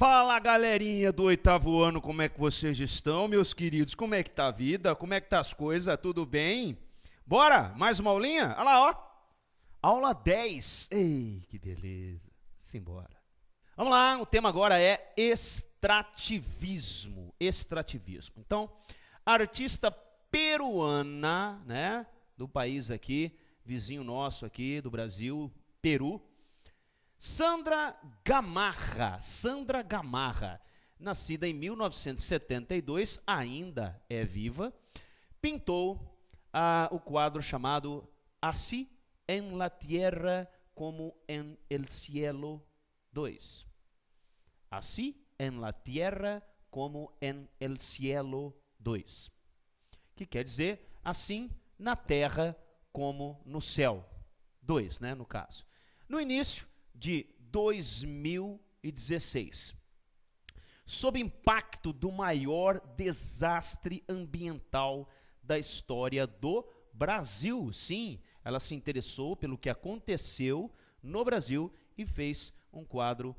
Fala, galerinha do oitavo ano, como é que vocês estão, meus queridos? Como é que tá a vida? Como é que tá as coisas? Tudo bem? Bora? Mais uma aulinha? Olha lá, ó. Aula 10. Ei, que beleza. Simbora. Vamos lá, o tema agora é extrativismo. Extrativismo. Então, a artista peruana, né, do país aqui, vizinho nosso aqui do Brasil, Peru, Sandra Gamarra, nascida em 1972, ainda é viva, pintou o quadro chamado Así en la Tierra como en el Cielo 2. Así en la Tierra como en el Cielo 2. Que quer dizer, assim na terra como no céu. 2, né, no caso. No início de 2016, sob impacto do maior desastre ambiental da história do Brasil. Sim, ela se interessou pelo que aconteceu no Brasil e fez um quadro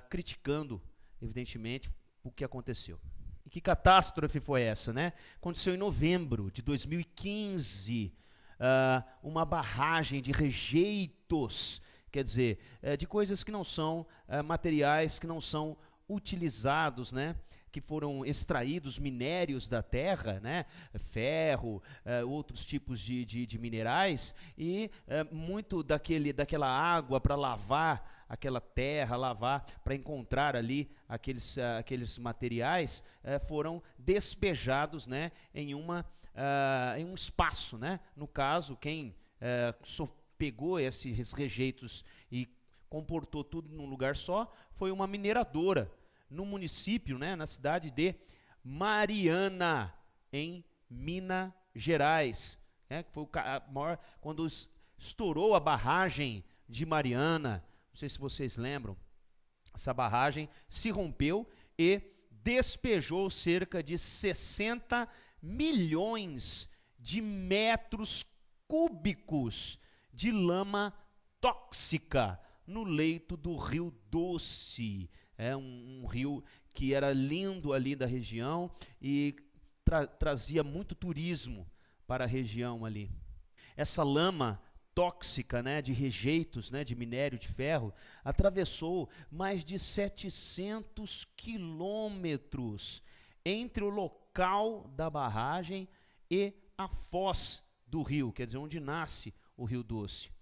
criticando, evidentemente, o que aconteceu. E que catástrofe foi essa, né? Aconteceu em novembro de 2015, uma barragem de rejeitos, quer dizer, de coisas que não são materiais, que não são utilizados, né? Que foram extraídos minérios da terra, né? Ferro, outros tipos de minerais, e muito daquela água para lavar aquela terra, para encontrar ali aqueles materiais, foram despejados, né? Em um espaço, né? No caso, quem pegou esses rejeitos e comportou tudo num lugar só foi uma mineradora no município, né, na cidade de Mariana, em Minas Gerais, que foi a maior, quando estourou a barragem de Mariana. Não sei se vocês lembram, essa barragem se rompeu e despejou cerca de 60 milhões de metros cúbicos de lama tóxica no leito do Rio Doce. É um rio que era lindo ali da região e trazia muito turismo para a região ali. Essa lama tóxica, né, de rejeitos, né, de minério de ferro, atravessou mais de 700 quilômetros entre o local da barragem e a foz do rio, quer dizer, onde nasce o Rio Doce,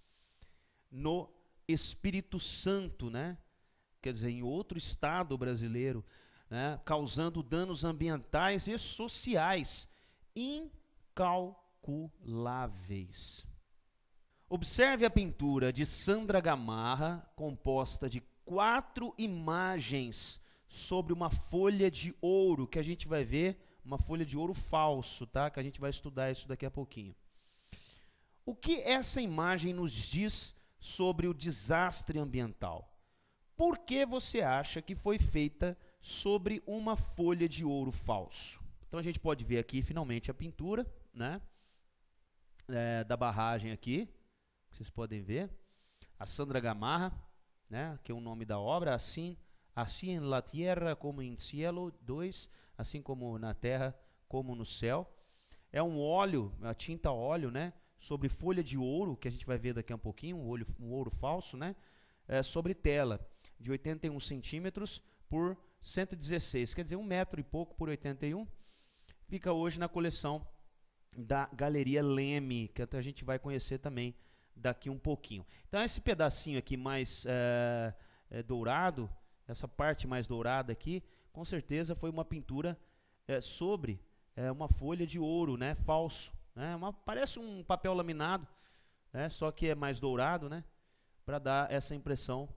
no Espírito Santo, né? Quer dizer, em outro estado brasileiro, né? Causando danos ambientais e sociais incalculáveis. Observe a pintura de Sandra Gamarra, composta de 4 imagens sobre uma folha de ouro, que a gente vai ver, uma folha de ouro falso, tá? Que a gente vai estudar isso daqui a pouquinho. O que essa imagem nos diz sobre o desastre ambiental? Por que você acha que foi feita sobre uma folha de ouro falso? Então a gente pode ver aqui finalmente a pintura, né, da barragem aqui, vocês podem ver, a Sandra Gamarra, né, que é o nome da obra, assim en la tierra como en cielo 2, assim como na terra como no céu. É um óleo, a tinta óleo, né, sobre folha de ouro, que a gente vai ver daqui a um pouquinho, um ouro falso, né? Sobre tela, de 81 centímetros por 116, quer dizer, 1 metro e pouco por 81. Fica hoje na coleção da Galeria Leme, que a gente vai conhecer também daqui um pouquinho. Então, esse pedacinho aqui mais dourado, essa parte mais dourada aqui, com certeza foi uma pintura sobre uma folha de ouro, né? Falso. Parece um papel laminado, né, só que é mais dourado, né, para dar essa impressão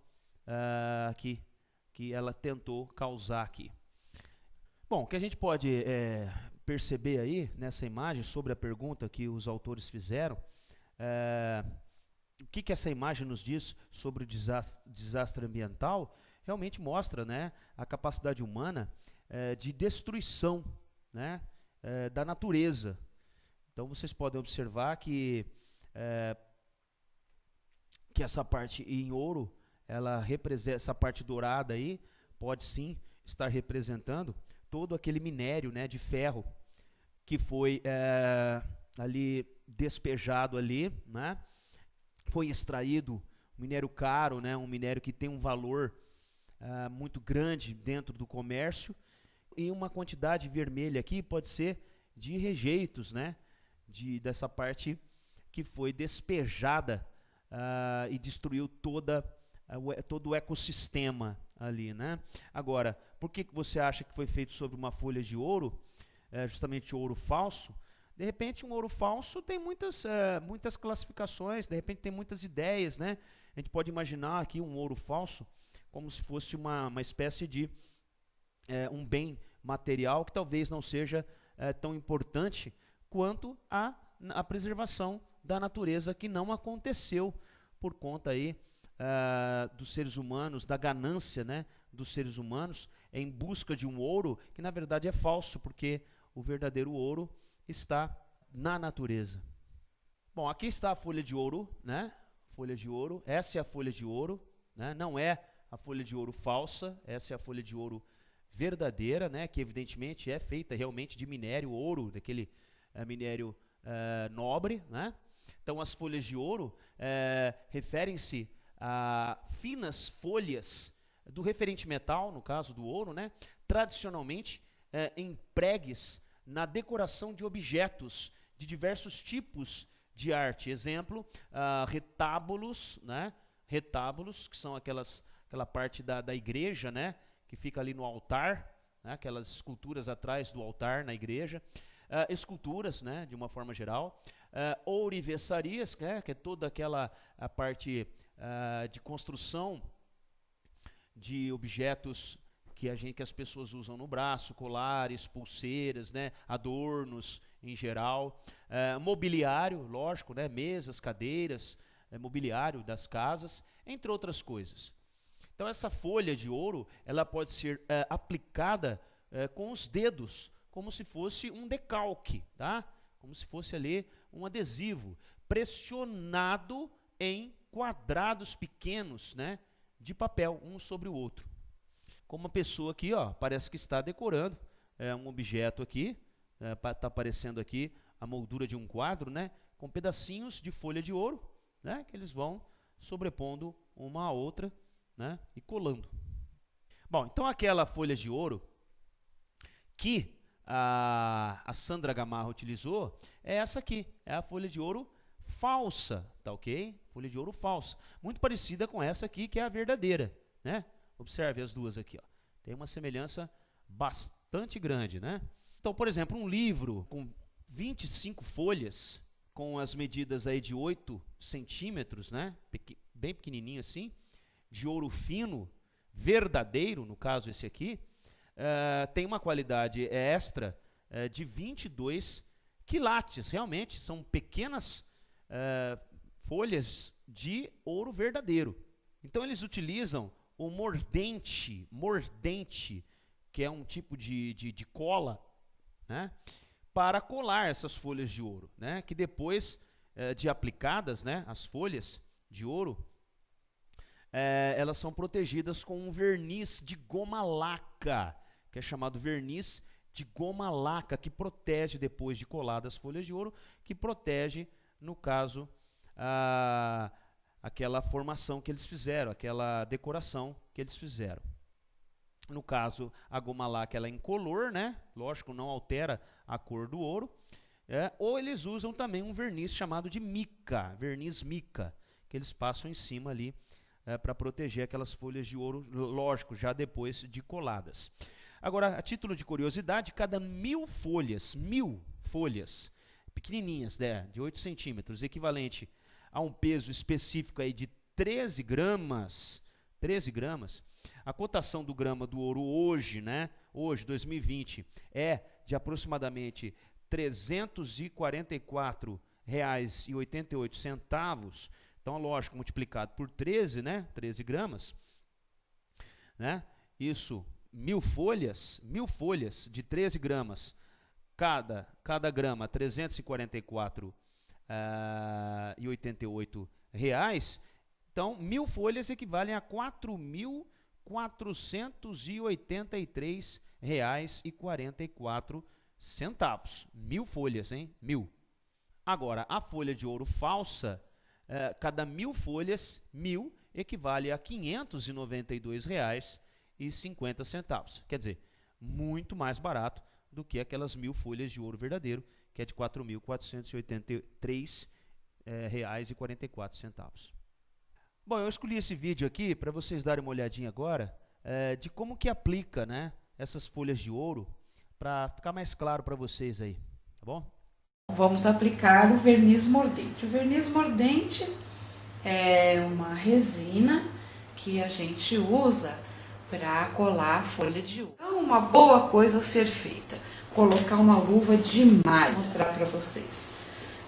aqui, que ela tentou causar aqui. Bom, o que a gente pode perceber aí nessa imagem, sobre a pergunta que os autores fizeram, o que essa imagem nos diz sobre o desastre ambiental, realmente mostra, né, a capacidade humana de destruição, né, da natureza. Então vocês podem observar que essa parte em ouro, ela representa, essa parte dourada aí, pode sim estar representando todo aquele minério, né, de ferro que foi ali despejado ali, né, foi extraído, um minério caro, né, um minério que tem um valor muito grande dentro do comércio, e uma quantidade vermelha aqui pode ser de rejeitos, né, dessa parte que foi despejada e destruiu todo o ecossistema ali, né? Agora, por que você acha que foi feito sobre uma folha de ouro, justamente ouro falso? De repente, um ouro falso tem muitas classificações, de repente tem muitas ideias, né? A gente pode imaginar aqui um ouro falso como se fosse uma espécie de um bem material que talvez não seja tão importante quanto a preservação da natureza, que não aconteceu por conta aí dos seres humanos, da ganância, né, dos seres humanos em busca de um ouro que na verdade é falso, porque o verdadeiro ouro está na natureza. Bom, aqui está a folha de ouro, né? Folha de ouro, essa é a folha de ouro, né? Não é a folha de ouro falsa, essa é a folha de ouro verdadeira, né? Que evidentemente é feita realmente de minério, ouro, daquele minério nobre, né? Então as folhas de ouro referem-se a finas folhas do referente metal, no caso do ouro, né? Tradicionalmente empregues na decoração de objetos de diversos tipos de arte. Exemplo, retábulos, né? Retábulos, que são aquela parte da igreja, né? Que fica ali no altar, né? Aquelas esculturas atrás do altar na igreja. Esculturas, né? De uma forma geral. Ourivessarias, né? Que é toda a parte de construção de objetos que as pessoas usam no braço, colares, pulseiras, né, adornos em geral, mobiliário, lógico, né, mesas, cadeiras, mobiliário das casas, entre outras coisas. Então essa folha de ouro, ela pode ser aplicada com os dedos, como se fosse um decalque, tá? Como se fosse ali um adesivo, pressionado em quadrados pequenos, né, de papel, um sobre o outro. Como uma pessoa aqui, ó, parece que está decorando um objeto aqui, está aparecendo aqui a moldura de um quadro, né, com pedacinhos de folha de ouro, né, que eles vão sobrepondo uma à outra, né, e colando. Bom, então aquela folha de ouro que a Sandra Gamarra utilizou é essa aqui, é a folha de ouro falsa, tá ok? Folha de ouro falsa, muito parecida com essa aqui, que é a verdadeira, né? Observe as duas aqui, ó. Tem uma semelhança bastante grande, né? Então, por exemplo, um livro com 25 folhas, com as medidas aí de 8 centímetros, né? Bem pequenininho assim, de ouro fino, verdadeiro, no caso esse aqui, tem uma qualidade extra de 22 quilates. Realmente, são pequenas folhas de ouro verdadeiro. Então, eles utilizam o mordente, que é um tipo de cola, né, para colar essas folhas de ouro, né, que depois de aplicadas, né, as folhas de ouro, elas são protegidas com um verniz de goma laca, que é chamado verniz de goma laca, que protege depois de coladas as folhas de ouro, que protege, no caso, aquela formação que eles fizeram, aquela decoração que eles fizeram. No caso, a goma laca ela é incolor, né? Lógico, não altera a cor do ouro. Ou eles usam também um verniz chamado de mica, verniz mica, que eles passam em cima ali para proteger aquelas folhas de ouro, lógico, já depois de coladas. Agora, a título de curiosidade, cada 1000 folhas, pequenininhas, né, de 8 centímetros, equivalente a um peso específico aí de 13 gramas, a cotação do grama do ouro hoje, né, hoje, 2020, é de aproximadamente R$ 344,88. Então, lógico, multiplicado por 13, né, 13 gramas, né, isso, 1000 folhas de 13 gramas, cada grama R$ 344,88. Então, 1000 folhas equivalem a R$ 4.000 R$ 483,44. 1.000 folhas, hein? 1.000. Agora, a folha de ouro falsa, cada 1.000 folhas, 1.000 equivale a R$ 592,50. Quer dizer, muito mais barato do que aquelas 1.000 folhas de ouro verdadeiro, que é de R$ 4.483,44. Bom, eu escolhi esse vídeo aqui para vocês darem uma olhadinha agora de como que aplica, né, essas folhas de ouro, para ficar mais claro para vocês aí, tá bom? Vamos aplicar o verniz mordente. O verniz mordente é uma resina que a gente usa para colar a folha de ouro. Então, uma boa coisa a ser feita, colocar uma luva de malha. Vou mostrar para vocês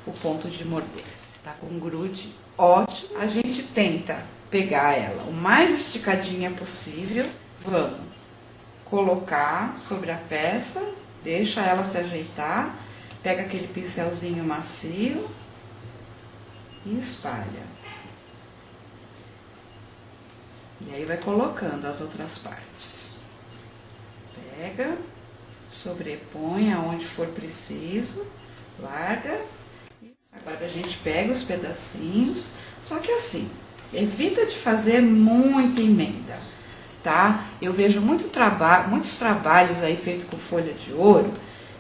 o ponto de mordez. Tá com grude ótimo. A gente tenta pegar ela o mais esticadinha possível. Vamos colocar sobre a peça, deixa ela se ajeitar, pega aquele pincelzinho macio e espalha. E aí vai colocando as outras partes. Pega, sobrepõe aonde for preciso, larga. Agora a gente pega os pedacinhos, só que assim, evita de fazer muita emenda, tá? Eu vejo muitos trabalhos aí feitos com folha de ouro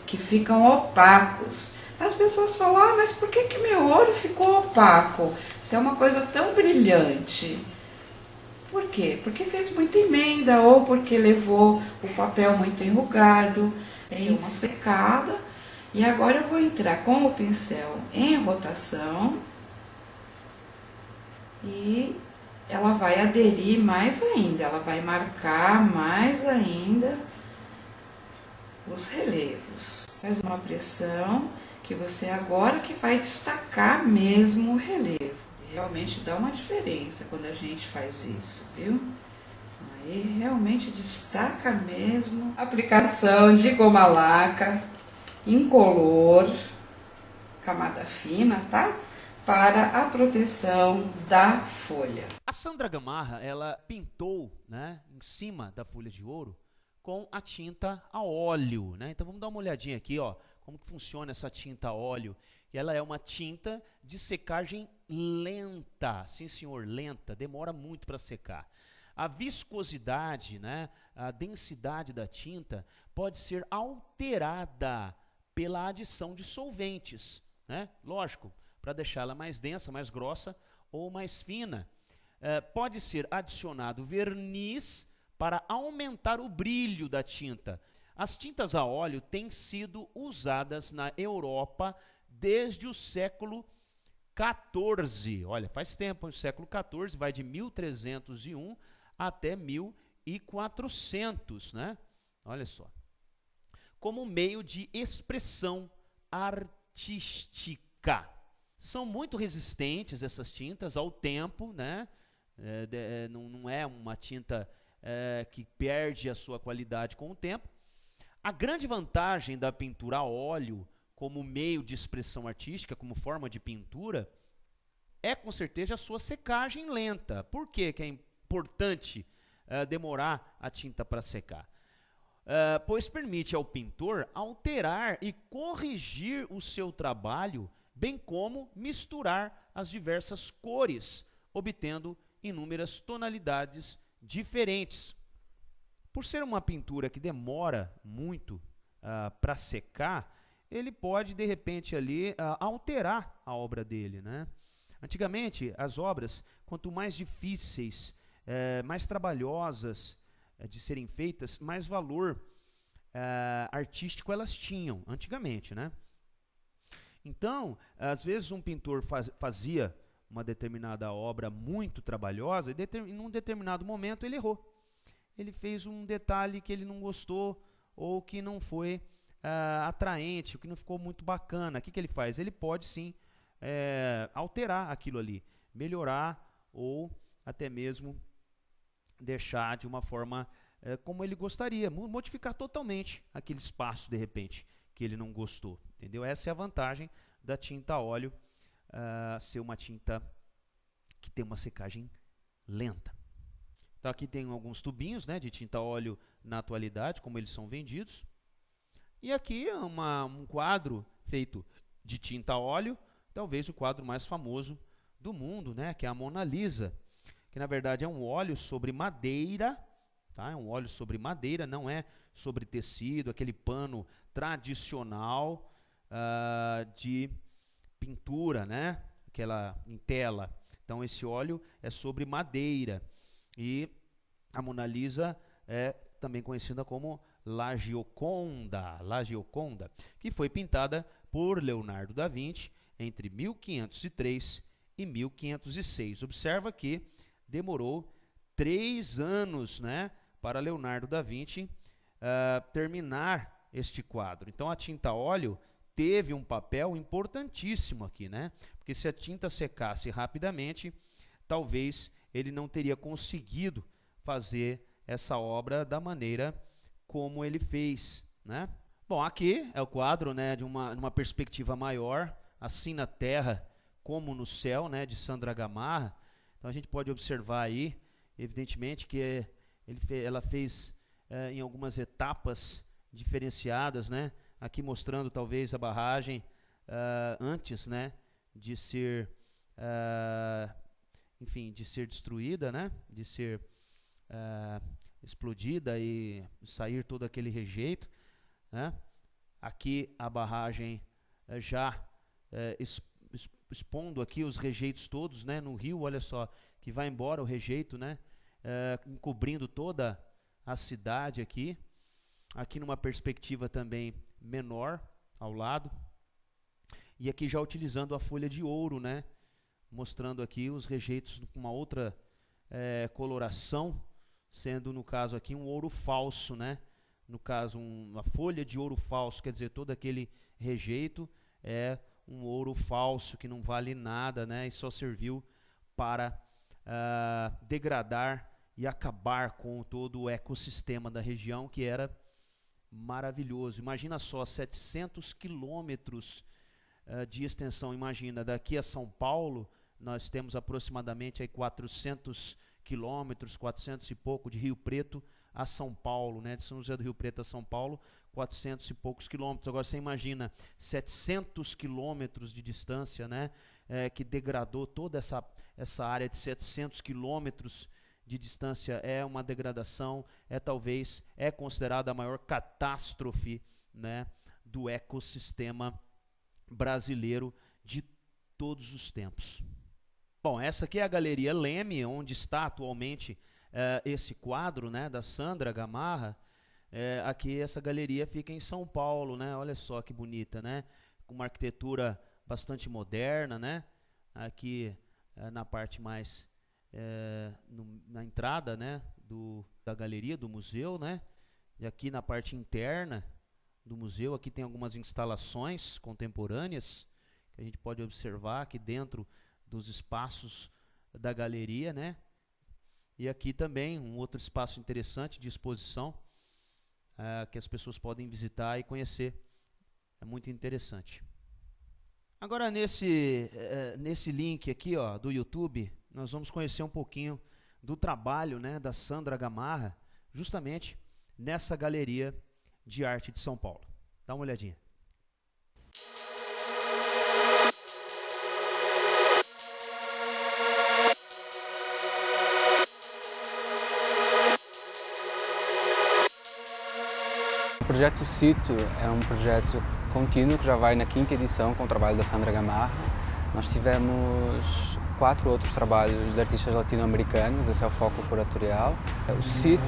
que ficam opacos. As pessoas falam, ah, mas por que que meu ouro ficou opaco? Isso é uma coisa tão brilhante. Por quê? Porque fez muita emenda ou porque levou o papel muito enrugado, tem uma secada. E agora eu vou entrar com o pincel em rotação e ela vai aderir mais ainda, ela vai marcar mais ainda os relevos. Faz uma pressão que você agora que vai destacar mesmo o relevo. Realmente dá uma diferença quando a gente faz isso, viu? Aí realmente destaca mesmo. Aplicação de goma laca incolor, camada fina, tá? Para a proteção da folha. A Sandra Gamarra, ela pintou, né, em cima da folha de ouro com a tinta a óleo, né? Então vamos dar uma olhadinha aqui, ó, como que funciona essa tinta a óleo. E ela é uma tinta de secagem lenta, sim senhor, lenta, demora muito para secar. A viscosidade, né, a densidade da tinta pode ser alterada pela adição de solventes, né? Lógico, para deixá-la mais densa, mais grossa ou mais fina. Pode ser adicionado verniz para aumentar o brilho da tinta. As tintas a óleo têm sido usadas na Europa desde o século XIV. Olha, faz tempo, o século XIV vai de 1301 até 1400, né? Olha só. Como meio de expressão artística. São muito resistentes essas tintas ao tempo, né? Não é uma tinta que perde a sua qualidade com o tempo. A grande vantagem da pintura a óleo como meio de expressão artística, como forma de pintura, é com certeza a sua secagem lenta. Por que que é importante demorar a tinta para secar? Pois permite ao pintor alterar e corrigir o seu trabalho, bem como misturar as diversas cores, obtendo inúmeras tonalidades diferentes. Por ser uma pintura que demora muito para secar, ele pode, de repente, ali alterar a obra dele, né? Antigamente, as obras, quanto mais difíceis, mais trabalhosas de serem feitas, mais valor artístico elas tinham, antigamente, né? Então, às vezes um pintor fazia uma determinada obra muito trabalhosa e em um determinado momento ele errou. Ele fez um detalhe que ele não gostou ou que não foi atraente, o que não ficou muito bacana. O que ele faz? Ele pode sim alterar aquilo ali, melhorar ou até mesmo deixar de uma forma como ele gostaria, modificar totalmente aquele espaço de repente que ele não gostou, entendeu? Essa é a vantagem da tinta a óleo ser uma tinta que tem uma secagem lenta. Então aqui tem alguns tubinhos, né, de tinta a óleo na atualidade, como eles são vendidos. E aqui um quadro feito de tinta a óleo, talvez o quadro mais famoso do mundo, né, que é a Mona Lisa, que na verdade é um óleo sobre madeira, tá? É um óleo sobre madeira, não é sobre tecido, aquele pano tradicional de pintura, né? Aquela em tela. Então esse óleo é sobre madeira. E a Mona Lisa é também conhecida como La Gioconda, que foi pintada por Leonardo da Vinci entre 1503 e 1506. Observa que demorou 3 anos, né, para Leonardo da Vinci terminar este quadro. Então a tinta a óleo teve um papel importantíssimo aqui, né? Porque se a tinta secasse rapidamente, talvez ele não teria conseguido fazer essa obra da maneira como ele fez, né? Bom, aqui é o quadro, né, de uma perspectiva maior, assim na terra como no céu, né, de Sandra Gamarra. Então a gente pode observar aí, evidentemente, que ela fez em algumas etapas diferenciadas, né? Aqui mostrando talvez a barragem antes, né, de ser, enfim, de ser destruída, né, de ser explodida e sair todo aquele rejeito, né? Aqui a barragem já expondo aqui os rejeitos todos, né, no rio, olha só, que vai embora o rejeito, né, encobrindo toda a cidade aqui. Aqui numa perspectiva também menor, ao lado. E aqui já utilizando a folha de ouro, né, mostrando aqui os rejeitos com uma outra coloração, sendo no caso aqui um ouro falso, né, no caso uma folha de ouro falso, quer dizer, todo aquele rejeito é um ouro falso que não vale nada, né, e só serviu para degradar e acabar com todo o ecossistema da região, que era maravilhoso. Imagina só, 700 quilômetros de extensão. Imagina, daqui a São Paulo, nós temos aproximadamente aí 400 quilômetros, 400 e pouco, de Rio Preto a São Paulo, né? De São José do Rio Preto a São Paulo, 400 e poucos quilômetros. Agora você imagina 700 quilômetros de distância, né? Que degradou toda essa área de 700 quilômetros de distância. É uma degradação, talvez considerada a maior catástrofe, né, do ecossistema brasileiro de todos os tempos. Bom, essa aqui é a Galeria Leme, onde está atualmente esse quadro, né, da Sandra Gamarra. Aqui essa galeria fica em São Paulo, né? Olha só que bonita, né? Com uma arquitetura bastante moderna, né? Aqui na parte mais na entrada, né, da galeria, do museu, né? E aqui na parte interna do museu, aqui tem algumas instalações contemporâneas que a gente pode observar aqui dentro dos espaços da galeria, né? E aqui também um outro espaço interessante de exposição que as pessoas podem visitar e conhecer. É muito interessante. Agora nesse link aqui, ó, do YouTube, nós vamos conhecer um pouquinho do trabalho, né, da Sandra Gamarra, justamente nessa Galeria de Arte de São Paulo. Dá uma olhadinha. O projeto Sito é um projeto contínuo que já vai na 5ª edição com o trabalho da Sandra Gamarra. Nós tivemos 4 outros trabalhos de artistas latino-americanos, esse é o foco curatorial. O Sito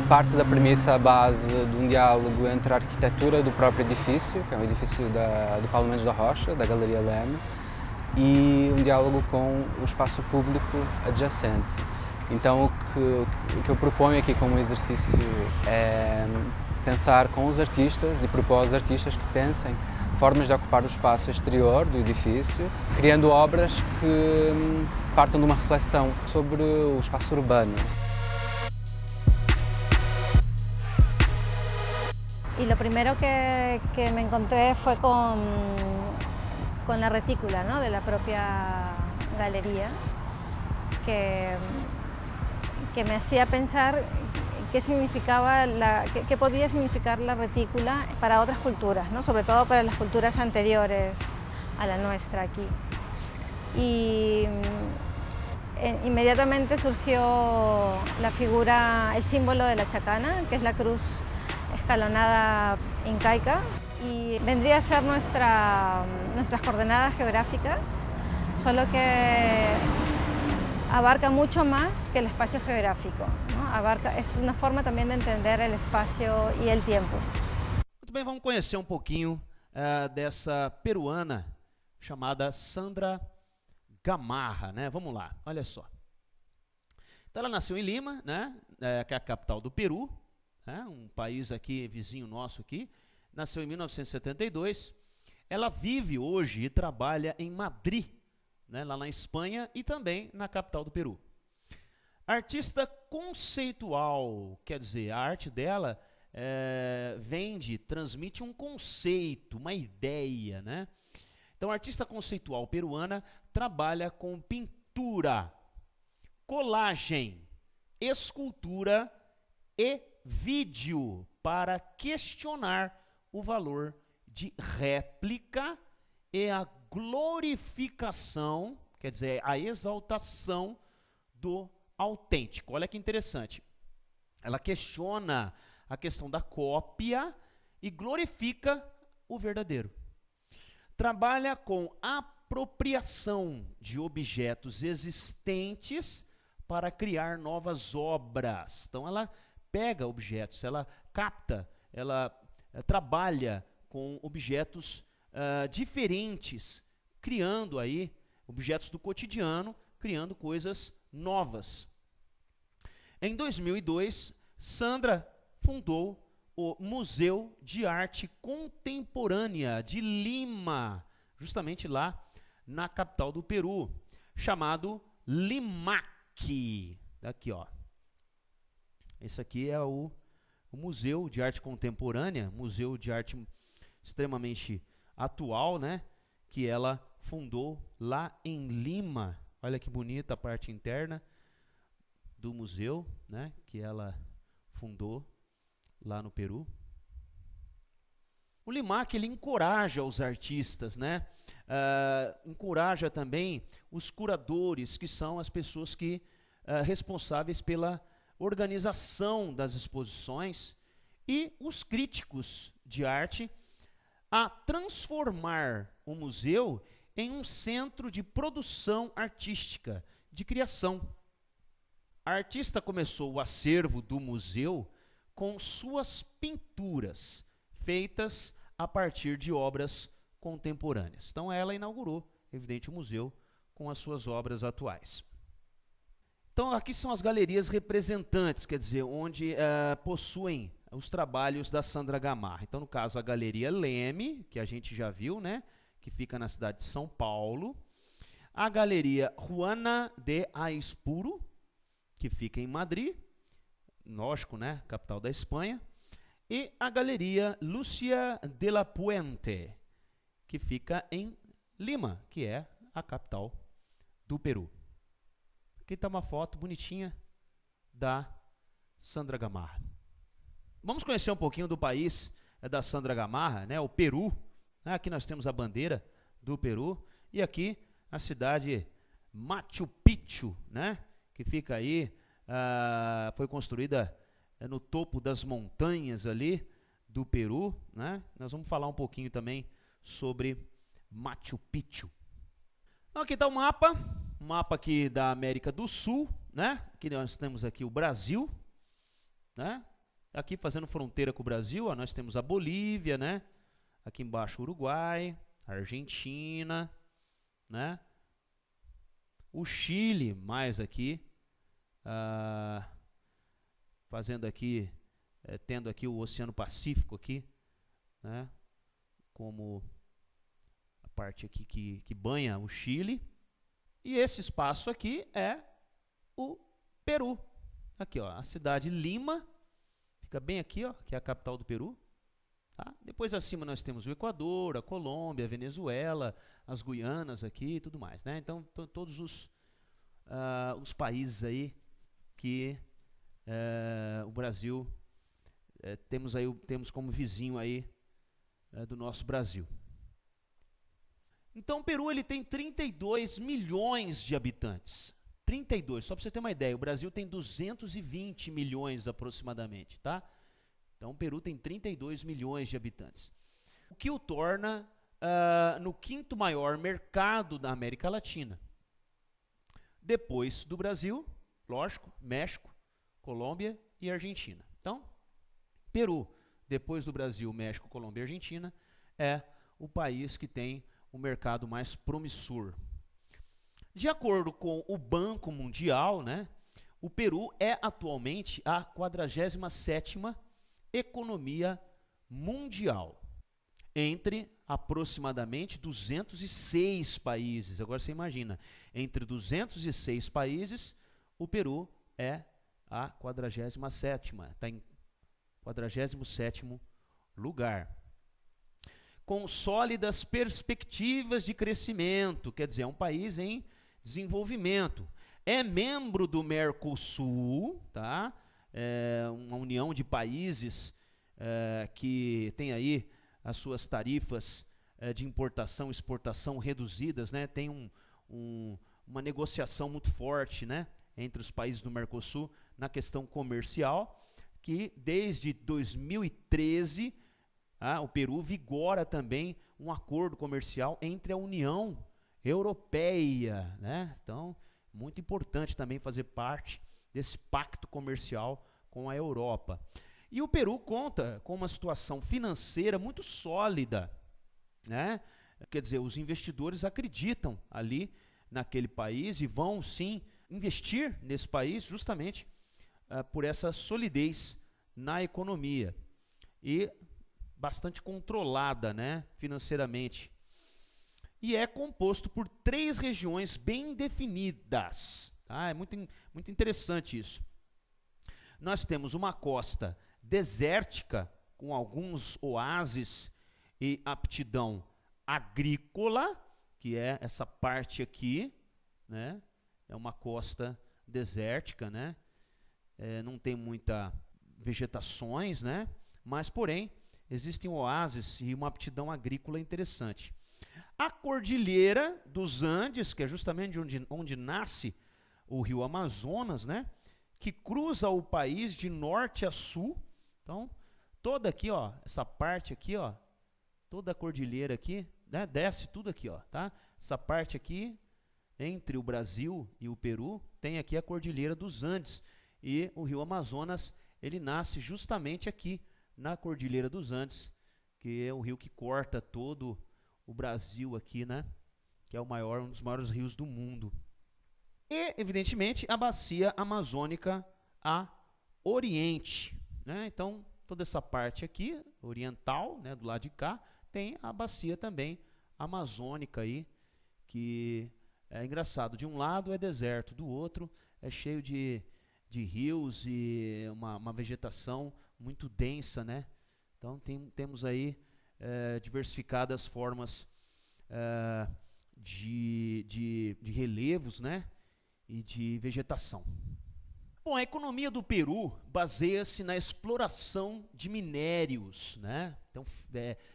parte da premissa base de um diálogo entre a arquitetura do próprio edifício, que é um edifício do Paulo Mendes da Rocha, da Galeria Leme, e um diálogo com o espaço público adjacente. Então o que eu proponho aqui como exercício é pensar com os artistas e propor aos artistas que pensem formas de ocupar o espaço exterior do edifício, criando obras que partam de uma reflexão sobre o espaço urbano. Y lo primero que me encontré fue con la retícula, ¿no?, de la propia galería, que que me hacía pensar qué significaba qué podía significar la retícula para otras culturas, ¿no? Sobre todo para las culturas anteriores a la nuestra aquí. Y inmediatamente surgió la figura, el símbolo de la chacana, que es la cruz escalonada incaica, y vendría a ser nuestras coordenadas geográficas, solo que abarca mucho más que el espacio geográfico, ¿no? Es una forma también de entender el espacio y el tiempo. Muito bem, vamos conhecer um pouquinho dessa peruana chamada Sandra Gamarra, né? Vamos lá, olha só. Então ela nasceu em Lima, né? Que é a capital do Peru, né? Um país aqui, vizinho nosso aqui. Nasceu em 1972. Ela vive hoje e trabalha em Madrid, né? Lá na Espanha e também na capital do Peru. Artista conceitual, quer dizer, a arte dela transmite um conceito, uma ideia, né? Então, a artista conceitual peruana trabalha com pintura, colagem, escultura e vídeo para questionar o valor de réplica e a glorificação, quer dizer, a exaltação do autêntico. Olha que interessante. Ela questiona a questão da cópia e glorifica o verdadeiro. Trabalha com apropriação de objetos existentes para criar novas obras. Então ela pega objetos, ela capta, ela trabalha com objetos diferentes, criando aí objetos do cotidiano, criando coisas novas. Em 2002, Sandra fundou o Museu de Arte Contemporânea de Lima, justamente lá na capital do Peru, chamado LIMAC. Aqui, ó. Esse aqui é o Museu de Arte Contemporânea, museu de arte extremamente atual, né? Que ela fundou lá em Lima. Olha que bonita a parte interna do museu, né? Que ela fundou lá no Peru. O LIMAC, ele encoraja os artistas, né? Encoraja também os curadores, que são as pessoas que responsáveis pela organização das exposições, e os críticos de arte a transformar o museu em um centro de produção artística, de criação. A artista começou o acervo do museu com suas pinturas, feitas a partir de obras contemporâneas. Então ela inaugurou, evidente, o museu com as suas obras atuais. Então aqui são as galerias representantes, quer dizer, onde possuem os trabalhos da Sandra Gamarra. Então, no caso, a Galeria Leme, que a gente já viu, né, que fica na cidade de São Paulo. A Galeria Juana de Aispuro, que fica em Madrid, lógico, né, capital da Espanha. E a Galeria Lúcia de la Puente, que fica em Lima, que é a capital do Peru. Aqui está uma foto bonitinha da Sandra Gamarra. Vamos conhecer um pouquinho do país da Sandra Gamarra, né, o Peru. Aqui nós temos a bandeira do Peru e aqui a cidade Machu Picchu, né, que fica aí, foi construída no topo das montanhas ali do Peru, né? Nós vamos falar um pouquinho também sobre Machu Picchu. Então, aqui está o mapa aqui da América do Sul, né? Aqui nós temos aqui o Brasil, né? Aqui fazendo fronteira com o Brasil, ó, nós temos a Bolívia, né? Aqui embaixo o Uruguai, a Argentina, né? O Chile, mais aqui, fazendo aqui, tendo aqui o Oceano Pacífico aqui, né? Como a parte aqui que banha o Chile. E esse espaço aqui é o Peru. Aqui, ó, a cidade Lima, fica bem aqui, ó, que é a capital do Peru. Tá? Depois acima nós temos o Equador, a Colômbia, a Venezuela, as Guianas aqui e tudo mais, né? Então, todos os países aí que o Brasil temos como vizinho aí do nosso Brasil. Então o Peru ele tem 32 milhões de habitantes. 32, só para você ter uma ideia, o Brasil tem 220 milhões aproximadamente, tá? Então o Peru tem 32 milhões de habitantes. O que o torna no quinto maior mercado da América Latina. Depois do Brasil, lógico, México, Colômbia e Argentina. Então, Peru, depois do Brasil, México, Colômbia e Argentina, é o país que tem o mercado mais promissor. De acordo com o Banco Mundial, né, o Peru é atualmente a 47ª economia mundial, entre aproximadamente 206 países. Agora você imagina, entre 206 países, o Peru é a 47ª, está em 47º lugar. Com sólidas perspectivas de crescimento, quer dizer, é um país em desenvolvimento. É membro do Mercosul, tá? É uma união de países que tem aí as suas tarifas de importação e exportação reduzidas, né? Tem uma negociação muito forte, né, entre os países do Mercosul na questão comercial, que desde 2013 o Peru vigora também um acordo comercial entre a União Europeia, né? Então, muito importante também fazer parte desse pacto comercial com a Europa. E o Peru conta com uma situação financeira muito sólida, né? Quer dizer, os investidores acreditam ali naquele país e vão sim investir nesse país justamente por essa solidez na economia e bastante controlada, né, financeiramente. E é composto por 3 regiões bem definidas. Tá? É muito interessante isso. Nós temos uma costa desértica com alguns oásis e aptidão agrícola, que é essa parte aqui, né? É uma costa desértica, né? Não tem muita vegetações, né? Mas, porém, existem oásis e uma aptidão agrícola interessante. A Cordilheira dos Andes, que é justamente onde nasce o rio Amazonas, né? Que cruza o país de norte a sul. Então, toda aqui, ó, essa parte aqui, ó, toda a cordilheira aqui, né? Desce tudo aqui, ó, tá? Essa parte aqui, entre o Brasil e o Peru, tem aqui a Cordilheira dos Andes. E o rio Amazonas, ele nasce justamente aqui, na Cordilheira dos Andes, que é o rio que corta todo o Brasil aqui, né? Que é um dos maiores rios do mundo. E, evidentemente, a bacia amazônica a oriente, né? Então, toda essa parte aqui, oriental, né, do lado de cá, tem a bacia também amazônica aí, que é engraçado. De um lado é deserto, do outro é cheio de rios e uma vegetação muito densa, né? Então temos aí diversificadas formas de relevos, né? E de vegetação. Bom, a economia do Peru baseia-se na exploração de minérios, né? Então,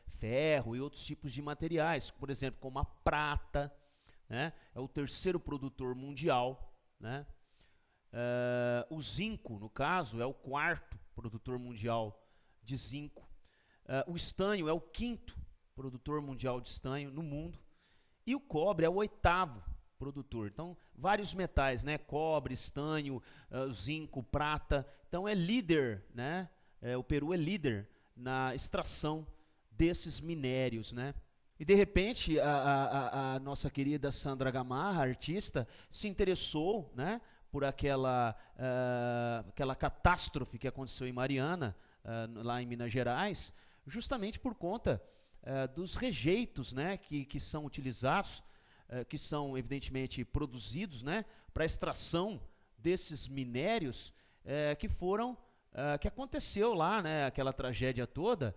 ferro e outros tipos de materiais, por exemplo, como a prata, né? É o 3º produtor mundial, né? O zinco, no caso, é o 4º produtor mundial de zinco. O estanho é o 5º produtor mundial de estanho no mundo. E o cobre é o 8º produtor. Então, vários metais, né? Cobre, estanho, zinco, prata. Então, é líder, né? O Peru é líder na extração desses minérios, né? E, de repente, a nossa querida Sandra Gamarra, artista, se interessou, né? Por aquela catástrofe que aconteceu em Mariana, lá em Minas Gerais, justamente por conta dos rejeitos, né, que são utilizados, que são evidentemente produzidos, né, para a extração desses minérios que aconteceu lá, né, aquela tragédia toda,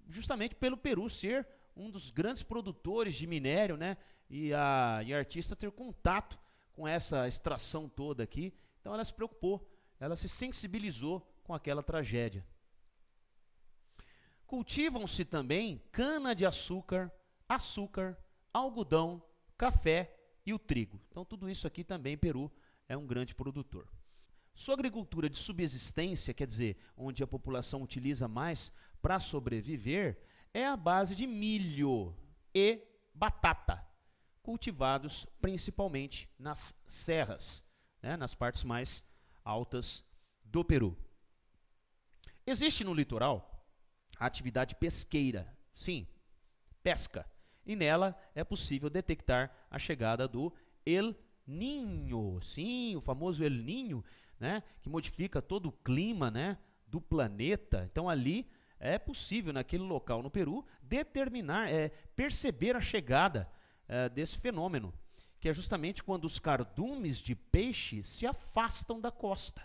justamente pelo Peru ser um dos grandes produtores de minério, né, e a artista ter contato com essa extração toda aqui, Então ela se preocupou, ela se sensibilizou com aquela tragédia. Cultivam-se também cana-de-açúcar, açúcar, algodão, café e o trigo. Então tudo isso aqui também Peru é um grande produtor. Sua agricultura de subsistência, quer dizer, onde a população utiliza mais para sobreviver, é a base de milho e batata, cultivados principalmente nas serras, né, nas partes mais altas do Peru. Existe no litoral a atividade pesqueira, sim, pesca, e nela é possível detectar a chegada do El Niño, sim, o famoso El Niño, né, que modifica todo o clima, né, do planeta. Então ali é possível naquele local no Peru determinar, perceber a chegada desse fenômeno, que é justamente quando os cardumes de peixe se afastam da costa,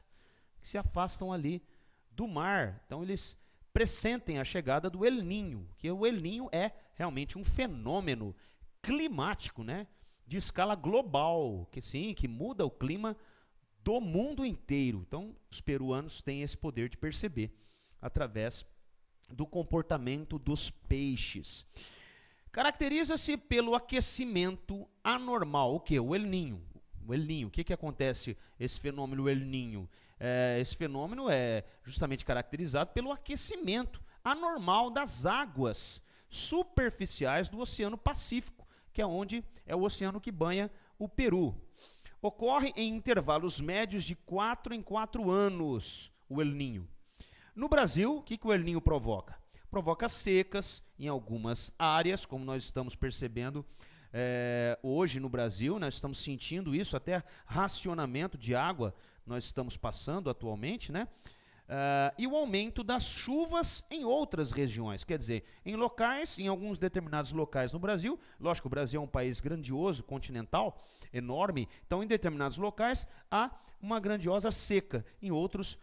se afastam ali do mar. Então eles pressentem a chegada do El Niño, que o El Niño é realmente um fenômeno climático, né, de escala global, que sim, que muda o clima do mundo inteiro. Então os peruanos têm esse poder de perceber através do comportamento dos peixes. Caracteriza-se pelo aquecimento anormal. O que? O El Niño. O El Niño. O que acontece esse fenômeno El Niño? Esse fenômeno é justamente caracterizado pelo aquecimento anormal das águas superficiais do Oceano Pacífico, que é onde é o oceano que banha o Peru. Ocorre em intervalos médios de 4 em 4 anos, o El Niño. No Brasil, o que o El Niño provoca? Provoca secas em algumas áreas, como nós estamos percebendo hoje no Brasil, nós estamos sentindo isso, até racionamento de água nós estamos passando atualmente, né? E o aumento das chuvas em outras regiões, quer dizer, em alguns determinados locais no Brasil, lógico, o Brasil é um país grandioso, continental, enorme, então em determinados locais há uma grandiosa seca, em outros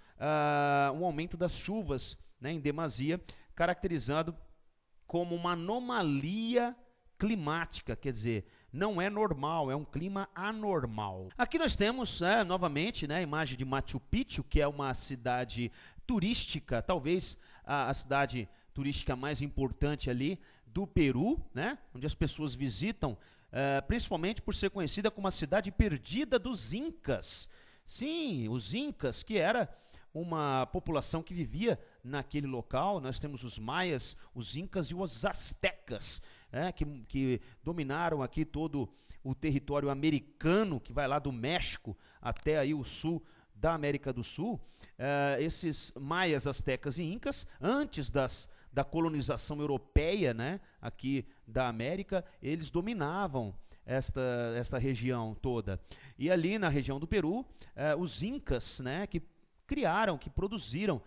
um aumento das chuvas, né, em demasia, caracterizado como uma anomalia climática, quer dizer, não é normal, é um clima anormal. Aqui nós temos, novamente, né, a imagem de Machu Picchu, que é uma cidade turística, talvez a cidade turística mais importante ali do Peru, né, onde as pessoas visitam, principalmente por ser conhecida como a cidade perdida dos Incas. Sim, os Incas, que era uma população que vivia naquele local. Nós temos os maias, os incas e os astecas, que dominaram aqui todo o território americano, que vai lá do México até aí o sul da América do Sul. Esses maias, astecas e incas, antes da colonização europeia, né, aqui da América, eles dominavam esta região toda. E ali na região do Peru, os incas, né, que criaram, que produziram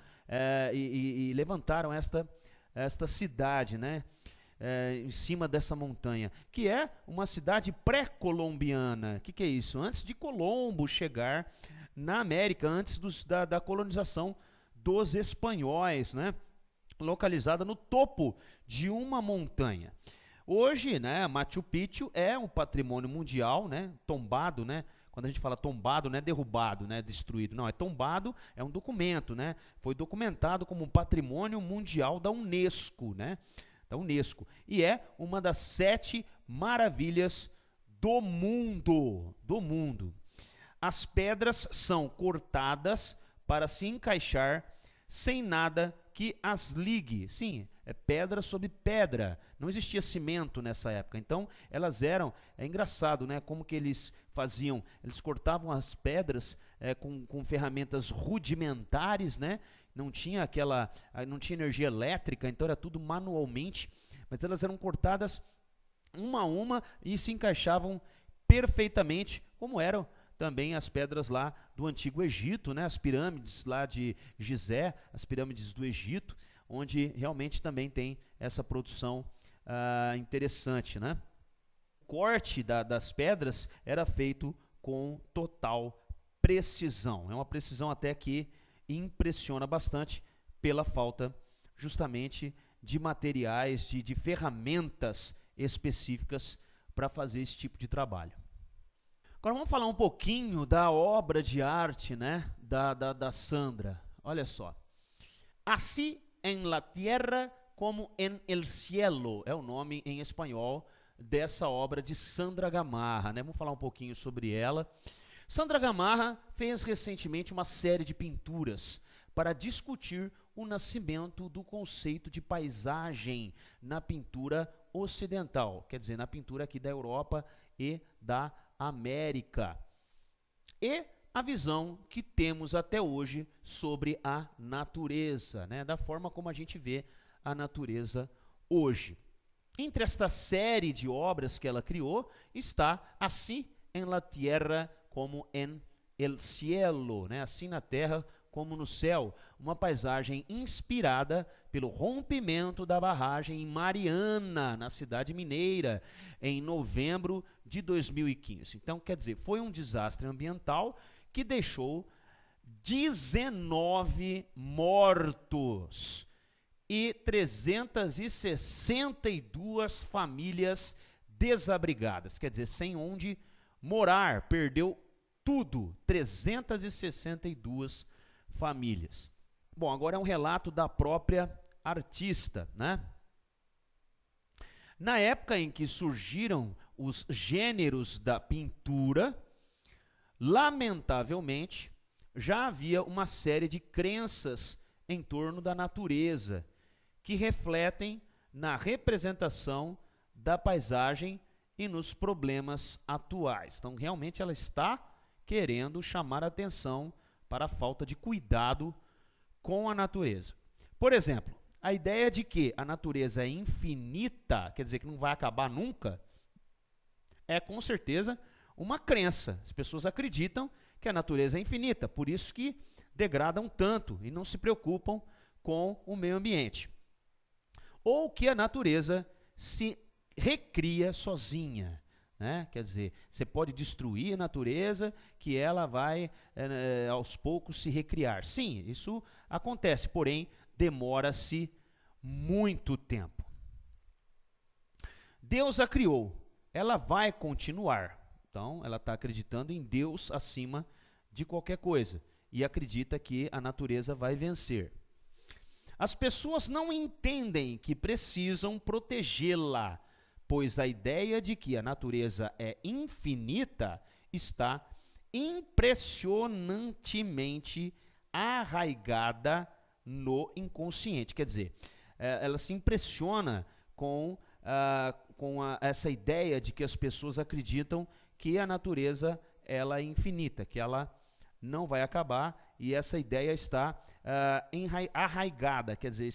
e levantaram esta cidade, né, em cima dessa montanha, que é uma cidade pré-colombiana. O que é isso? Antes de Colombo chegar na América, antes da colonização dos espanhóis, né, localizada no topo de uma montanha. Hoje, né, Machu Picchu é um patrimônio mundial, né, tombado, né. Quando a gente fala tombado, não é derrubado, né, destruído, não, é tombado, é um documento, né, foi documentado como um patrimônio mundial da Unesco, né, da Unesco, e é uma das 7 maravilhas do mundo. As pedras são cortadas para se encaixar sem nada que as ligue. Sim, é pedra sobre pedra. Não existia cimento nessa época. Então, elas eram... É engraçado, né? Como que eles faziam? Eles cortavam as pedras com ferramentas rudimentares, né? Não tinha energia elétrica, então era tudo manualmente. Mas elas eram cortadas uma a uma e se encaixavam perfeitamente, como eram também as pedras lá do Antigo Egito, né? As pirâmides lá de Gizé, as pirâmides do Egito, onde realmente também tem essa produção interessante, né? O corte das pedras era feito com total precisão. É uma precisão até que impressiona bastante pela falta justamente de materiais, de ferramentas específicas para fazer esse tipo de trabalho. Agora vamos falar um pouquinho da obra de arte, né, da Sandra. Olha só. Así en la tierra como en el cielo, é o nome em espanhol dessa obra de Sandra Gamarra, né? Vamos falar um pouquinho sobre ela. Sandra Gamarra fez recentemente uma série de pinturas para discutir o nascimento do conceito de paisagem na pintura ocidental, quer dizer, na pintura aqui da Europa e da América. E a visão que temos até hoje sobre a natureza, né? Da forma como a gente vê a natureza hoje. Entre esta série de obras que ela criou está Así en la tierra como en el cielo, né? Assim na terra como no céu, uma paisagem inspirada pelo rompimento da barragem em Mariana, na cidade mineira, em novembro de 2015. Então, quer dizer, foi um desastre ambiental que deixou 19 mortos e 362 famílias desabrigadas, quer dizer, sem onde morar, perdeu tudo, 362 famílias. Bom, agora é um relato da própria artista, né? Na época em que surgiram os gêneros da pintura, lamentavelmente, já havia uma série de crenças em torno da natureza, que refletem na representação da paisagem e nos problemas atuais. Então, realmente, ela está querendo chamar a atenção para a falta de cuidado com a natureza. Por exemplo, a ideia de que a natureza é infinita, quer dizer que não vai acabar nunca, é com certeza uma crença. As pessoas acreditam que a natureza é infinita, por isso que degradam tanto e não se preocupam com o meio ambiente. Ou que a natureza se recria sozinha, né? Quer dizer, você pode destruir a natureza que ela vai aos poucos se recriar. Sim, isso acontece, porém demora-se muito tempo. Deus a criou, ela vai continuar. Então, ela está acreditando em Deus acima de qualquer coisa e acredita que a natureza vai vencer. As pessoas não entendem que precisam protegê-la, pois a ideia de que a natureza é infinita está impressionantemente arraigada no inconsciente. Quer dizer, ela se impressiona com essa ideia de que as pessoas acreditam que a natureza ela é infinita, que ela não vai acabar, e essa ideia está arraigada, quer dizer,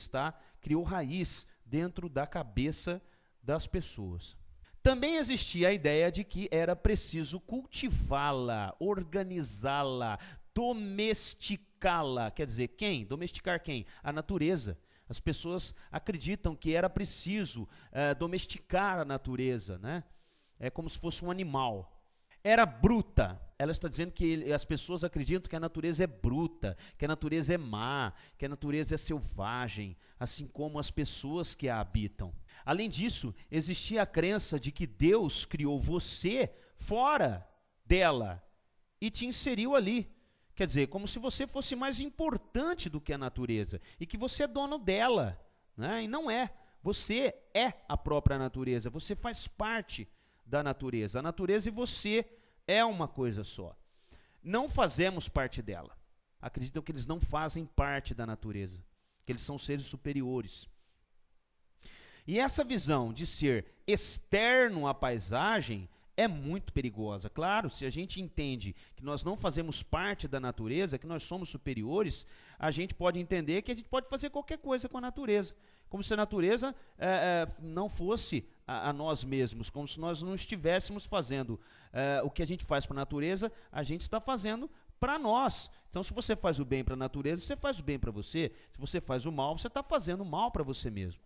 criou raiz dentro da cabeça das pessoas. Também existia a ideia de que era preciso cultivá-la, organizá-la, domesticá-la. Quer dizer, quem? Domesticar quem? A natureza. As pessoas acreditam que era preciso domesticar a natureza, né? É como se fosse um animal. Era bruta. Ela está dizendo que as pessoas acreditam que a natureza é bruta, que a natureza é má, que a natureza é selvagem, assim como as pessoas que a habitam. Além disso, existia a crença de que Deus criou você fora dela e te inseriu ali. Quer dizer, como se você fosse mais importante do que a natureza e que você é dono dela, né? E não é. Você é a própria natureza, você faz parte da natureza. A natureza e você é uma coisa só. Não fazemos parte dela. Acreditam que eles não fazem parte da natureza, que eles são seres superiores. E essa visão de ser externo à paisagem é muito perigosa. Claro, se a gente entende que nós não fazemos parte da natureza, que nós somos superiores, a gente pode entender que a gente pode fazer qualquer coisa com a natureza. Como se a natureza não fosse a nós mesmos, como se nós não estivéssemos fazendo o que a gente faz para a natureza, a gente está fazendo para nós. Então, se você faz o bem para a natureza, você faz o bem para você. Se você faz o mal, você está fazendo o mal para você mesmo.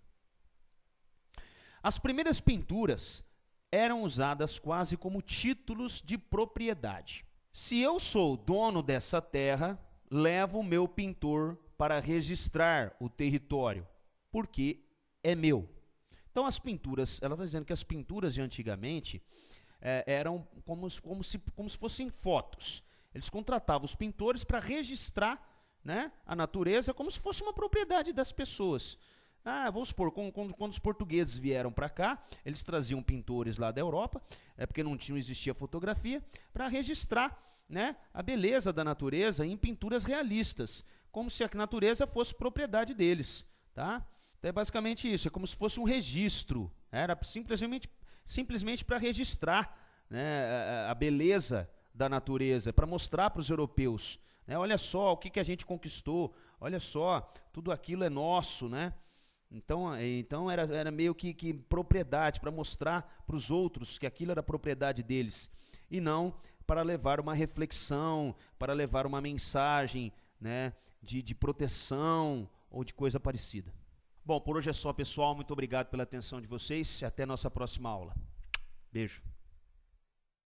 As primeiras pinturas eram usadas quase como títulos de propriedade. Se eu sou dono dessa terra, levo o meu pintor para registrar o território, porque é meu. Então as pinturas, ela está dizendo que as pinturas de antigamente, eram como se fossem fotos. Eles contratavam os pintores para registrar, né, a natureza como se fosse uma propriedade das pessoas. Vamos supor, quando os portugueses vieram para cá, eles traziam pintores lá da Europa, porque não existia fotografia, para registrar, né, a beleza da natureza em pinturas realistas, como se a natureza fosse propriedade deles. Tá? Então é basicamente isso, é como se fosse um registro, era simplesmente para registrar, né, a beleza da natureza, para mostrar para os europeus, né, olha só o que a gente conquistou, olha só, tudo aquilo é nosso, né? Então era meio que propriedade, para mostrar para os outros que aquilo era propriedade deles, e não para levar uma reflexão, para levar uma mensagem, né, de proteção ou de coisa parecida. Bom, por hoje é só, pessoal. Muito obrigado pela atenção de vocês e até a nossa próxima aula. Beijo.